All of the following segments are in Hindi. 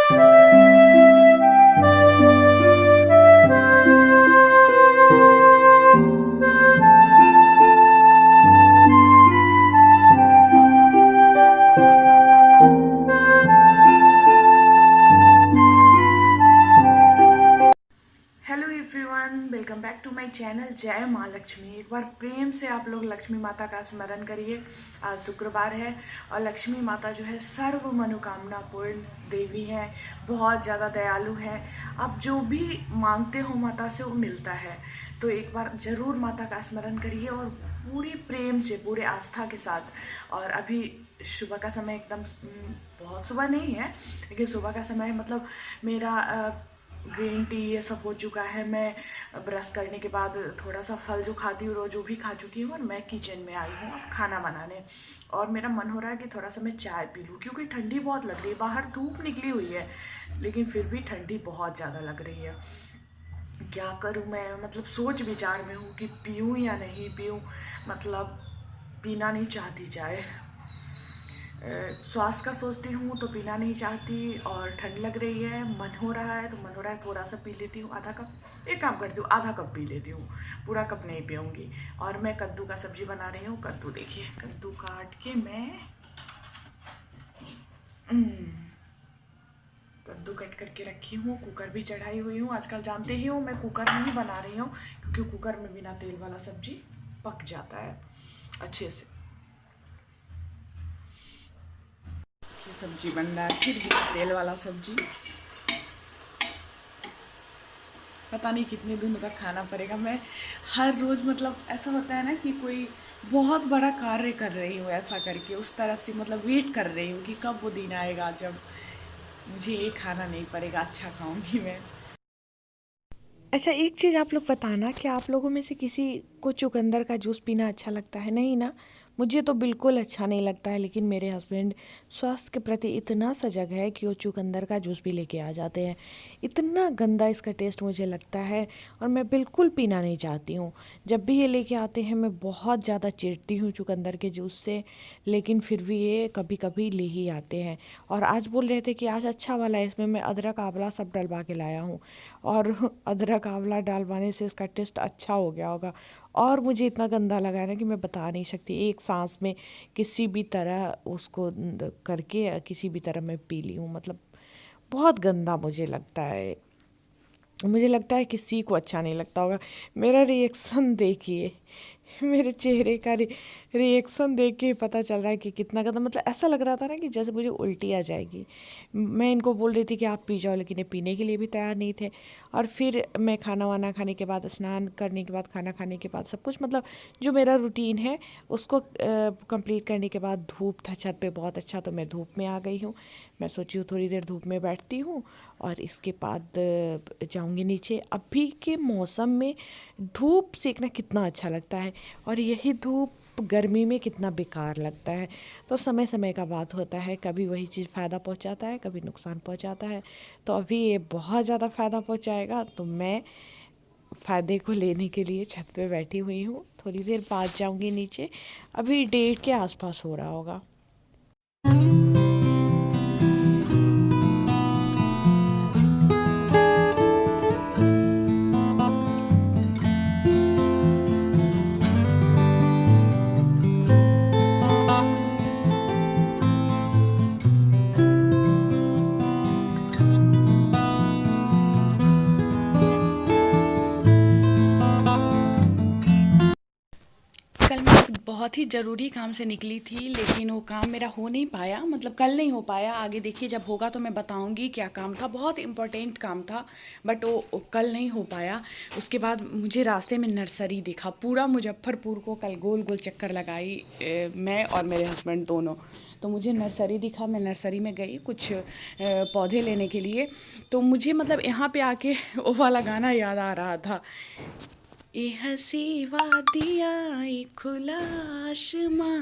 Hello everyone, welcome back to my channel जय माँ लक्ष्मी। एक बार प्रेम से आप लोग लक्ष्मी माता का स्मरण करिए। आज शुक्रवार है और लक्ष्मी माता जो है सर्व मनोकामना पूर्ण देवी है, बहुत ज़्यादा दयालु है। आप जो भी मांगते हो माता से वो मिलता है। तो एक बार ज़रूर माता का स्मरण करिए और पूरी प्रेम से, पूरे आस्था के साथ। और अभी सुबह का समय एकदम बहुत सुबह नहीं है, लेकिन सुबह का समय मतलब मेरा ग्रीन टी ये सब हो चुका है। मैं ब्रश करने के बाद थोड़ा सा फल जो खाती हूँ रोज वो भी खा चुकी हूँ और मैं किचन में आई हूँ अब खाना बनाने। और मेरा मन हो रहा है कि थोड़ा सा मैं चाय पी लूँ क्योंकि ठंडी बहुत लग रही है। बाहर धूप निकली हुई है लेकिन फिर भी ठंडी बहुत ज़्यादा लग रही है। क्या करूँ मैं, मतलब सोच विचार में हूँ कि पीऊँ या नहीं पीऊँ। मतलब पीना नहीं चाहती चाय। स्वास्थ्य का सोचती हूँ तो पीना नहीं चाहती, और ठंड लग रही है, मन हो रहा है तो मन हो रहा है थोड़ा सा पी लेती हूँ, आधा कप। एक काम करती हूँ, आधा कप पी लेती हूँ, पूरा कप नहीं पीऊँगी। और मैं कद्दू का सब्जी बना रही हूँ। कद्दू देखिए, कद्दू काट के मैं कद्दू कट करके रखी हूँ। कुकर भी चढ़ाई हुई हूँ। आजकल जानते ही हो मैं कुकर में ही बना रही हूँ क्योंकि कुकर में बिना तेल वाला सब्जी पक जाता है अच्छे से। ये सब्जी बन रहा है, फिर भी तेल वाला सब्जी। पता नहीं कितने दिनों तक खाना पड़ेगा। मैं हर रोज़ मतलब ऐसा होता है ना कि कोई बहुत बड़ा कार्य कर रही हूँ, ऐसा करके उस तरह से मतलब वेट कर रही हूँ कि कब वो दिन आएगा जब मुझे ये खाना नहीं पड़ेगा, अच्छा खाऊंगी मैं। अच्छा, एक चीज़ आप लोग बताना कि आप लोगों में से किसी को चुकंदर का जूस पीना अच्छा लगता है? नहीं ना? मुझे तो बिल्कुल अच्छा नहीं लगता है, लेकिन मेरे हस्बैंड स्वास्थ्य के प्रति इतना सजग है कि वो चुकंदर का जूस भी लेके आ जाते हैं। इतना गंदा इसका टेस्ट मुझे लगता है और मैं बिल्कुल पीना नहीं चाहती हूँ। जब भी ये लेके आते हैं मैं बहुत ज़्यादा चिढ़ती हूँ चुकंदर के जूस से, लेकिन फिर भी ये कभी कभी ले ही आते हैं। और आज बोल रहे थे कि आज अच्छा वाला है, इसमें मैं अदरक आंवला सब डलवा के लाया हूँ, और अदरक आंवला डलवाने से इसका टेस्ट अच्छा हो गया होगा। और मुझे इतना गंदा लगा है ना कि मैं बता नहीं सकती। एक सांस में किसी भी तरह उसको करके किसी भी तरह मैं पी ली हूँ। मतलब बहुत गंदा मुझे लगता है। मुझे लगता है किसी को अच्छा नहीं लगता होगा। मेरा रिएक्शन देखिए, मेरे चेहरे का रिएक्शन देख के पता चल रहा है कि कितना गंदा। मतलब ऐसा लग रहा था ना कि जैसे मुझे उल्टी आ जाएगी। मैं इनको बोल रही थी कि आप पी जाओ, लेकिन ये पीने के लिए भी तैयार नहीं थे। और फिर मैं खाना वाना खाने के बाद, स्नान करने के बाद, खाना खाने के बाद, सब कुछ मतलब जो मेरा रूटीन है उसको कंप्लीट करने के बाद धूप था छत पे बहुत अच्छा, तो मैं धूप में आ गई हूँ। मैं सोची हूँ थोड़ी देर धूप में बैठती हूँ और इसके बाद जाऊँगी नीचे। अभी के मौसम में धूप सेकना कितना अच्छा लगता है, और यही धूप गर्मी में कितना बेकार लगता है। तो समय समय का बात होता है, कभी वही चीज़ फ़ायदा पहुंचाता है, कभी नुकसान पहुंचाता है। तो अभी ये बहुत ज़्यादा फ़ायदा पहुंचाएगा, तो मैं फ़ायदे को लेने के लिए छत पे बैठी हुई हूँ। थोड़ी देर बाद जाऊँगी नीचे। अभी 1:30 के आसपास हो रहा होगा। कल मैं एक बहुत ही ज़रूरी काम से निकली थी, लेकिन वो काम मेरा हो नहीं पाया, मतलब कल नहीं हो पाया। आगे देखिए जब होगा तो मैं बताऊंगी क्या काम था, बहुत इम्पोर्टेंट काम था, बट वो कल नहीं हो पाया। उसके बाद मुझे रास्ते में नर्सरी दिखा। पूरा मुजफ्फरपुर को कल गोल गोल चक्कर लगाई मैं और मेरे हस्बैंड दोनों। तो मुझे नर्सरी दिखा, मैं नर्सरी में गई कुछ पौधे लेने के लिए। तो मुझे मतलब यहाँ पे आके वो वाला गाना याद आ रहा था, ये हंसी वादियाँ ये खुला आसमां,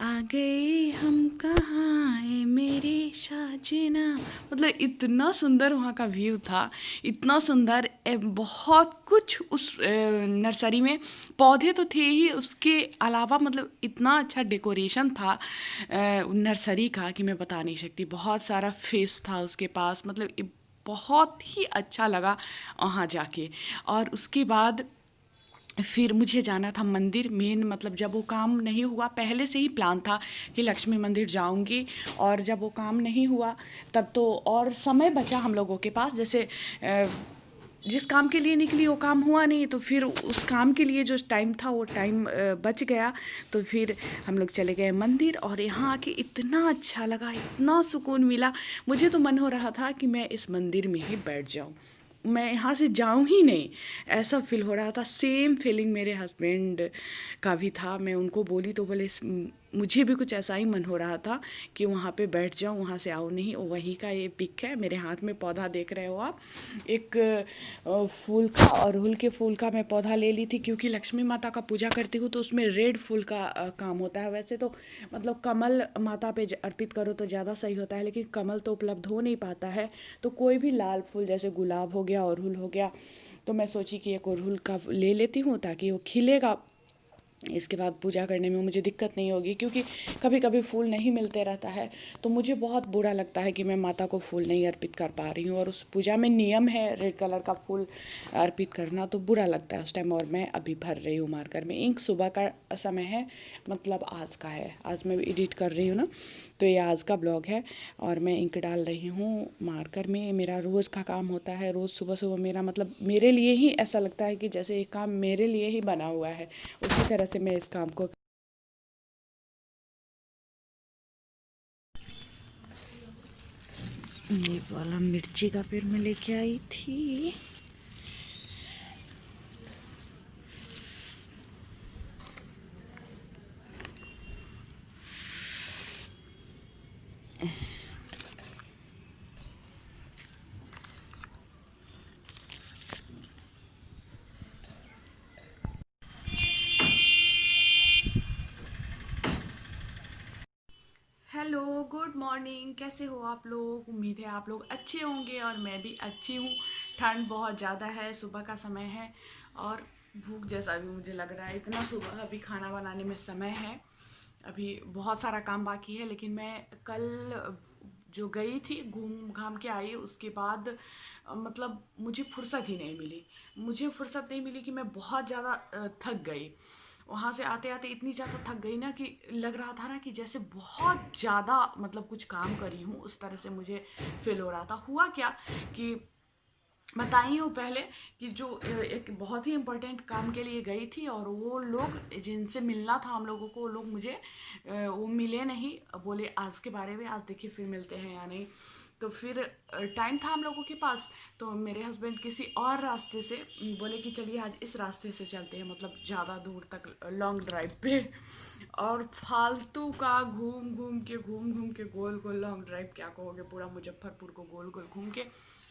आ गए हम कहाँ, ए मेरे शाह बाजे ना, मतलब इतना सुंदर वहाँ का व्यू था, इतना सुंदर। बहुत कुछ उस नर्सरी में, पौधे तो थे ही, उसके अलावा मतलब इतना अच्छा डेकोरेशन था नर्सरी का कि मैं बता नहीं सकती। बहुत सारा फेस था उसके पास, मतलब बहुत ही अच्छा लगा वहाँ जाके। और उसके बाद फिर मुझे जाना था मंदिर मेन, मतलब जब वो काम नहीं हुआ, पहले से ही प्लान था कि लक्ष्मी मंदिर जाऊंगी, और जब वो काम नहीं हुआ तब तो और समय बचा हम लोगों के पास, जैसे जिस काम के लिए निकली वो काम हुआ नहीं, तो फिर उस काम के लिए जो टाइम था वो टाइम बच गया। तो फिर हम लोग चले गए मंदिर, और यहाँ आके इतना अच्छा लगा, इतना सुकून मिला। मुझे तो मन हो रहा था कि मैं इस मंदिर में ही बैठ जाऊँ, मैं यहाँ से जाऊँ ही नहीं, ऐसा फील हो रहा था। सेम फीलिंग मेरे हस्बैंड का भी था। मैं उनको बोली तो बोले मुझे भी कुछ ऐसा ही मन हो रहा था कि वहाँ पे बैठ जाऊँ, वहाँ से आऊँ नहीं। वहीं का ये पिक है, मेरे हाथ में पौधा देख रहे हो आप, एक फूल का, अड़हुल के फूल का मैं पौधा ले ली थी, क्योंकि लक्ष्मी माता का पूजा करती हूँ तो उसमें रेड फूल का काम होता है। वैसे तो मतलब कमल माता पे अर्पित करो तो ज़्यादा सही होता है, लेकिन कमल तो उपलब्ध हो नहीं पाता है, तो कोई भी लाल फूल जैसे गुलाब हो गया, अड़हुल हो गया, तो मैं सोची कि एक अड़हुल का ले लेती हूँ ताकि वो खिलेगा, इसके बाद पूजा करने में मुझे दिक्कत नहीं होगी। क्योंकि कभी कभी फूल नहीं मिलते रहता है, तो मुझे बहुत बुरा लगता है कि मैं माता को फूल नहीं अर्पित कर पा रही हूँ, और उस पूजा में नियम है रेड कलर का फूल अर्पित करना, तो बुरा लगता है उस टाइम। और मैं अभी भर रही हूँ मार्कर में इंक, सुबह का समय है, मतलब आज का है, आज मैं एडिट कर रही हूँ ना, तो ये आज का ब्लॉग है, और मैं इंक डाल रही हूँ मार्कर में। मेरा रोज़ का काम होता है, रोज़ सुबह सुबह मेरा, मतलब मेरे लिए ही ऐसा लगता है कि जैसे ये काम मेरे लिए ही बना हुआ है, उसी तरह से मैं इस काम को। ये वाला मिर्ची का पेड़ मैं लेके आई थी। हेलो, गुड मॉर्निंग, कैसे हो आप लोग? उम्मीद है आप लोग अच्छे होंगे, और मैं भी अच्छी हूँ। ठंड बहुत ज़्यादा है, सुबह का समय है, और भूख जैसा भी मुझे लग रहा है, इतना सुबह। अभी खाना बनाने में समय है, अभी बहुत सारा काम बाकी है। लेकिन मैं कल जो गई थी, घूम घाम के आई, उसके बाद मतलब मुझे फुर्सत ही नहीं मिली। मुझे फुर्सत नहीं मिली कि मैं बहुत ज़्यादा थक गई। वहाँ से आते आते इतनी ज़्यादा थक गई ना, कि लग रहा था ना कि जैसे बहुत ज़्यादा मतलब कुछ काम करी हूँ, उस तरह से मुझे फील हो रहा था। हुआ क्या कि बताई हूँ पहले कि जो एक बहुत ही इम्पोर्टेंट काम के लिए गई थी, और वो लोग जिनसे मिलना था हम लोगों को, वो लोग मुझे वो मिले नहीं। बोले आज के बारे में, आज देखिए फिर मिलते हैं या नहीं। तो फिर टाइम था हम लोगों के पास, तो मेरे हस्बैंड किसी और रास्ते से बोले कि चलिए आज इस रास्ते से चलते हैं, मतलब ज़्यादा दूर तक लॉन्ग ड्राइव पे। और फालतू का घूम घूम के गोल गोल लॉन्ग ड्राइव क्या कहोगे, पूरा मुजफ्फरपुर को गोल गोल घूम के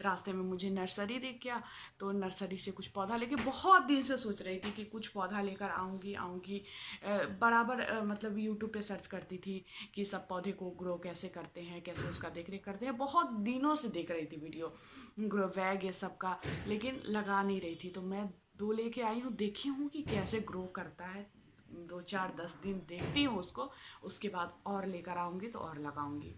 रास्ते में मुझे नर्सरी दिख गया। तो नर्सरी से कुछ पौधा लेके, बहुत दिन से सोच रही थी कि कुछ पौधा लेकर आऊँगी आऊँगी। बराबर मतलब यूट्यूब पे सर्च करती थी कि सब पौधे को ग्रो कैसे करते हैं, कैसे उसका देख रेख करते हैं। बहुत दिनों से देख रही थी वीडियो ग्रो बैग ये सब का, लेकिन लगा नहीं रही थी। तो मैं 2 लेके आई हूँ, देखी हूँ कि कैसे ग्रो करता है। 2 4 10 दिन देखती हूँ उसको, उसके बाद और लेकर आऊँगी तो और लगाऊंगी,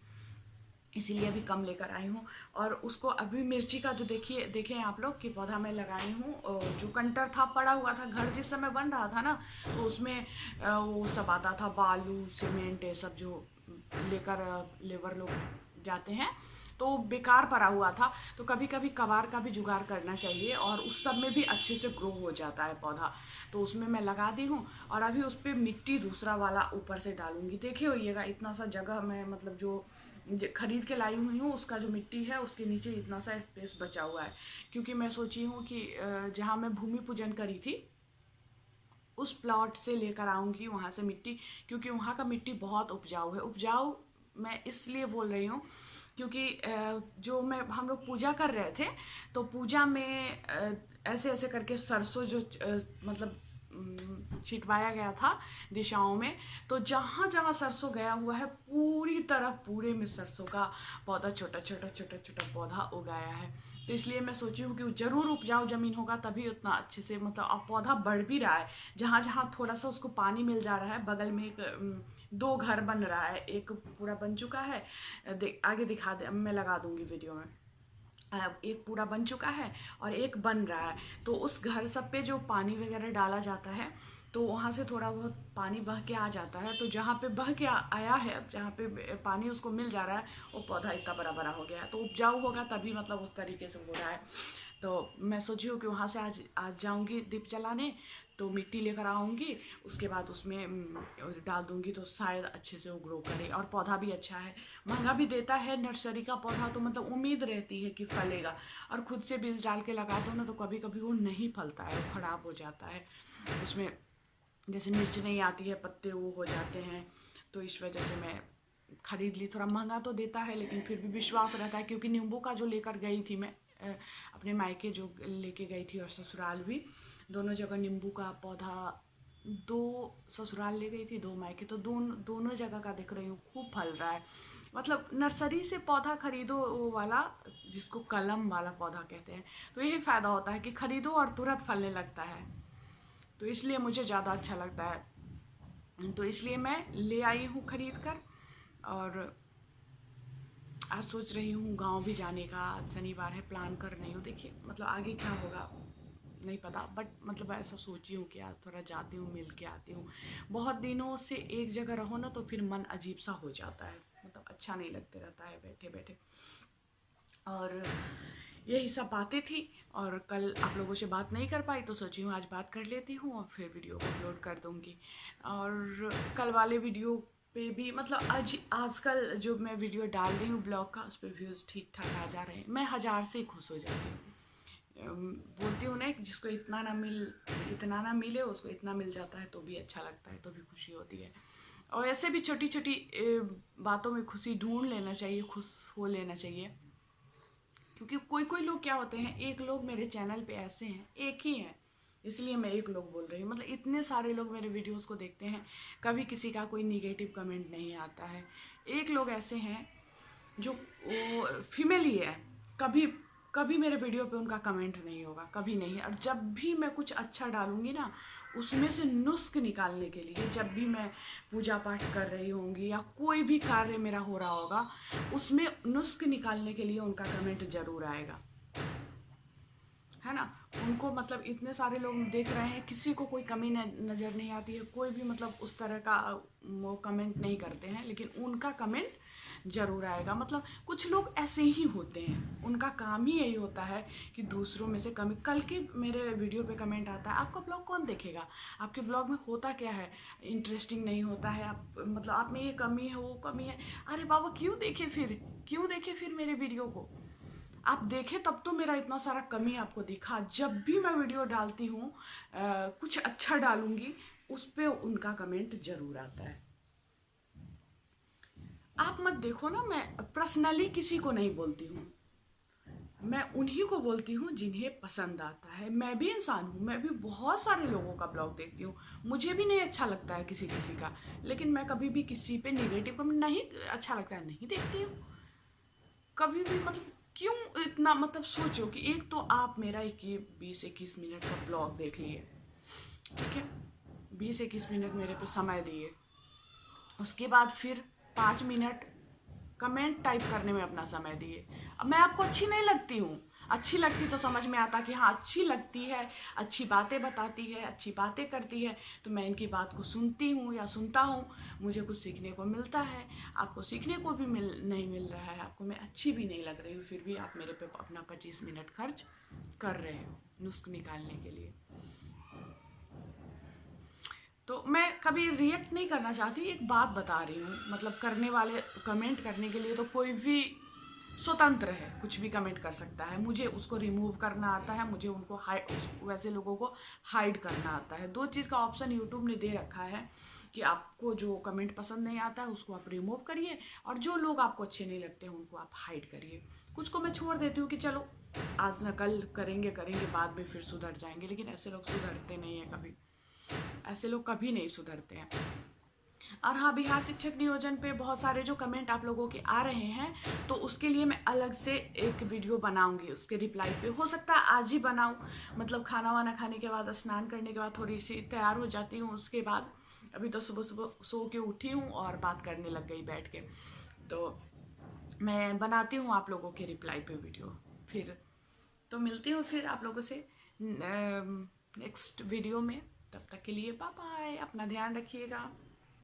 इसीलिए अभी कम लेकर आई हूँ। और उसको अभी मिर्ची का जो देखिए देखें आप लोग कि पौधा मैं लगाई हूँ, जो कंटर था पड़ा हुआ था, घर जिस समय बन रहा था ना, तो उसमें वो सब आता था, बालू सीमेंट ये सब जो लेकर लेबर लोग जाते हैं, तो बेकार पड़ा हुआ था। तो कभी कभी कबाड़ का भी जुगाड़ करना चाहिए, और उस सब में भी अच्छे से ग्रो हो जाता है पौधा। तो उसमें मैं लगा दी हूँ, और अभी उस पर मिट्टी दूसरा वाला ऊपर से डालूंगी। देखे होइएगा इतना सा जगह मैं मतलब जो खरीद के लाई हुई हूँ, उसका जो मिट्टी है उसके नीचे इतना सा स्पेस बचा हुआ है। क्योंकि मैं सोची हूँ कि जहाँ मैं भूमि पूजन करी थी, उस प्लॉट से लेकर आऊँगी वहाँ से मिट्टी, क्योंकि वहाँ का मिट्टी बहुत उपजाऊ है। उपजाऊ मैं इसलिए बोल रही हूँ क्योंकि जो मैं हम लोग पूजा कर रहे थे, तो पूजा में ऐसे ऐसे करके सरसों जो मतलब छिटवाया गया था दिशाओं में, तो जहाँ जहाँ सरसों गया हुआ है पूरी तरफ पूरे में सरसों का पौधा छोटा छोटा छोटा छोटा पौधा उगाया है। तो इसलिए मैं सोची हूँ कि ज़रूर उपजाऊ ज़मीन होगा तभी उतना अच्छे से मतलब अब पौधा बढ़ भी रहा है। जहाँ जहाँ थोड़ा सा उसको पानी मिल जा रहा है, बगल में एक 2 घर बन रहा है, एक पूरा बन चुका है, आगे दिखा दे, मैं लगा दूंगी वीडियो में। एक पूरा बन चुका है और एक बन रहा है। तो उस घर सब पे जो पानी वगैरह डाला जाता है तो वहाँ से थोड़ा बहुत पानी बह के आ जाता है। तो जहाँ पे बह के आया है, जहाँ पे पानी उसको मिल जा रहा है, वो पौधा इतना बड़ा बड़ा हो गया है। तो उपजाऊ होगा तभी मतलब उस तरीके से हो रहा है। तो मैं सोची हूँ कि वहाँ से आज जाऊँगी दीप जलाने, तो मिट्टी लेकर आऊँगी, उसके बाद उसमें डाल दूँगी तो शायद अच्छे से वो ग्रो करे। और पौधा भी अच्छा है, महंगा भी देता है नर्सरी का पौधा, तो मतलब उम्मीद रहती है कि फलेगा। और खुद से बीज डाल के लगा दो ना तो कभी कभी वो नहीं फलता है, वो ख़राब हो जाता है। उसमें जैसे मिर्च नहीं आती है, पत्ते वो हो जाते हैं। तो इस वजह से मैं खरीद ली। थोड़ा महंगा तो देता है लेकिन फिर भी विश्वास रहता है, क्योंकि नींबू का जो लेकर गई थी मैं अपने मायके जो लेके गई थी और ससुराल भी, दोनों जगह नींबू का पौधा, 2 ससुराल ले गई थी, 2 मायके, तो दोनों जगह का देख रही हूँ खूब फल रहा है। मतलब नर्सरी से पौधा खरीदो वो वाला, जिसको कलम वाला पौधा कहते हैं, तो यही फ़ायदा होता है कि खरीदो और तुरंत फलने लगता है। तो इसलिए मुझे ज़्यादा अच्छा लगता है, तो इसलिए मैं ले आई हूँ खरीद कर। और आज सोच रही हूँ गांव भी जाने का, आज शनिवार है, प्लान कर रही हूँ। देखिए मतलब आगे क्या होगा नहीं पता, बट मतलब ऐसा सोची हूँ कि आज थोड़ा जाती हूँ, मिल के आती हूँ। बहुत दिनों से एक जगह रहो ना तो फिर मन अजीब सा हो जाता है, मतलब अच्छा नहीं लगते रहता है बैठे बैठे। और यही सब बातें थी, और कल आप लोगों से बात नहीं कर पाई तो सोची हूँ आज बात कर लेती हूँ और फिर वीडियो को अपलोड कर दूँगी। और कल वाले वीडियो पे भी मतलब आजकल जो मैं वीडियो डाल रही हूँ ब्लॉग का, उस पर व्यूज़ ठीक ठाक आ जा रहे हैं। मैं 1000 से ही खुश हो जाती हूँ। बोलती हूँ ना, जिसको इतना ना मिले उसको इतना मिल जाता है तो भी अच्छा लगता है, तो भी खुशी होती है। और ऐसे भी छोटी छोटी बातों में खुशी ढूंढ लेना चाहिए, खुश हो लेना चाहिए। क्योंकि कोई कोई लोग क्या होते हैं, एक लोग मेरे चैनल पे ऐसे हैं, एक ही हैं, इसलिए मैं एक लोग बोल रही हूँ। मतलब इतने सारे लोग मेरे वीडियोस को देखते हैं, कभी किसी का कोई निगेटिव कमेंट नहीं आता है। एक लोग ऐसे हैं जो वो फीमेल ही है, कभी कभी मेरे वीडियो पे उनका कमेंट नहीं होगा, कभी नहीं। और जब भी मैं कुछ अच्छा डालूंगी ना, उसमें से नुस्ख निकालने के लिए, जब भी मैं पूजा पाठ कर रही होंगी या कोई भी कार्य मेरा हो रहा होगा, उसमें नुस्ख निकालने के लिए उनका कमेंट ज़रूर आएगा, है ना। उनको मतलब इतने सारे लोग देख रहे हैं, किसी को कोई कमी नज़र नहीं आती है, कोई भी मतलब उस तरह का वो कमेंट नहीं करते हैं, लेकिन उनका कमेंट ज़रूर आएगा। मतलब कुछ लोग ऐसे ही होते हैं, उनका काम ही यही होता है कि दूसरों में से कमी। कल के मेरे वीडियो पे कमेंट आता है, आपका ब्लॉग कौन देखेगा, आपके ब्लॉग में होता क्या है, इंटरेस्टिंग नहीं होता है, आप मतलब आप में ये कमी है वो कमी है। अरे बाबा क्यों देखे फिर मेरे वीडियो को, आप देखें तब तो मेरा इतना सारा कमी आपको दिखा। जब भी मैं वीडियो डालती हूँ कुछ अच्छा डालूंगी, उस पर उनका कमेंट जरूर आता है। आप मत देखो ना, मैं पर्सनली किसी को नहीं बोलती हूँ, मैं उन्हीं को बोलती हूँ जिन्हें पसंद आता है। मैं भी इंसान हूँ, मैं भी बहुत सारे लोगों का ब्लॉग देखती हूँ, मुझे भी नहीं अच्छा लगता है किसी किसी का, लेकिन मैं कभी भी किसी पे निगेटिव कमेंट नहीं अच्छा लगता है नहीं देखती हूँ कभी भी। मतलब क्यों इतना, मतलब सोचो कि एक तो आप मेरा 20-21 मिनट का ब्लॉग देख लिए, ठीक है, 20-21 मिनट मेरे पे समय दिए, उसके बाद फिर 5 मिनट कमेंट टाइप करने में अपना समय दिए। अब मैं आपको अच्छी नहीं लगती हूँ, अच्छी लगती तो समझ में आता कि हाँ अच्छी लगती है, अच्छी बातें बताती है, अच्छी बातें करती है, तो मैं इनकी बात को सुनती हूँ या सुनता हूँ, मुझे कुछ सीखने को मिलता है। आपको सीखने को भी नहीं मिल रहा है, आपको मैं अच्छी भी नहीं लग रही हूँ, फिर भी आप मेरे पे अपना 25 मिनट खर्च कर रहे हो नुस्ख निकालने के लिए। तो मैं कभी रिएक्ट नहीं करना चाहती, एक बात बता रही हूँ। मतलब करने वाले कमेंट करने के लिए तो कोई भी स्वतंत्र है, कुछ भी कमेंट कर सकता है, मुझे उसको रिमूव करना आता है, मुझे उनको वैसे लोगों को हाइड करना आता है। 2 चीज़ का ऑप्शन यूट्यूब ने दे रखा है कि आपको जो कमेंट पसंद नहीं आता है उसको आप रिमूव करिए, और जो लोग आपको अच्छे नहीं लगते हैं उनको आप हाइड करिए। कुछ को मैं छोड़ देती हूँ कि चलो आज न कल करेंगे बाद में फिर सुधर जाएंगे, लेकिन ऐसे लोग सुधरते नहीं हैं कभी। ऐसे लोग कभी नहीं सुधरते हैं। और हाँ, बिहार शिक्षक नियोजन पे बहुत सारे जो कमेंट आप लोगों के आ रहे हैं, तो उसके लिए मैं अलग से एक वीडियो बनाऊंगी उसके रिप्लाई पे। हो सकता है आज ही बनाऊं, मतलब खाना वाना खाने के बाद, स्नान करने के बाद थोड़ी सी तैयार हो जाती हूँ, उसके बाद अभी तो सुबह सुबह सो के उठी हूँ और बात करने लग गई बैठ के। तो मैं बनाती हूँ आप लोगों के रिप्लाई पे वीडियो फिर। तो मिलती हूँ फिर आप लोगों से नेक्स्ट वीडियो में। तब तक के लिए बाय बाय, अपना ध्यान रखिएगा।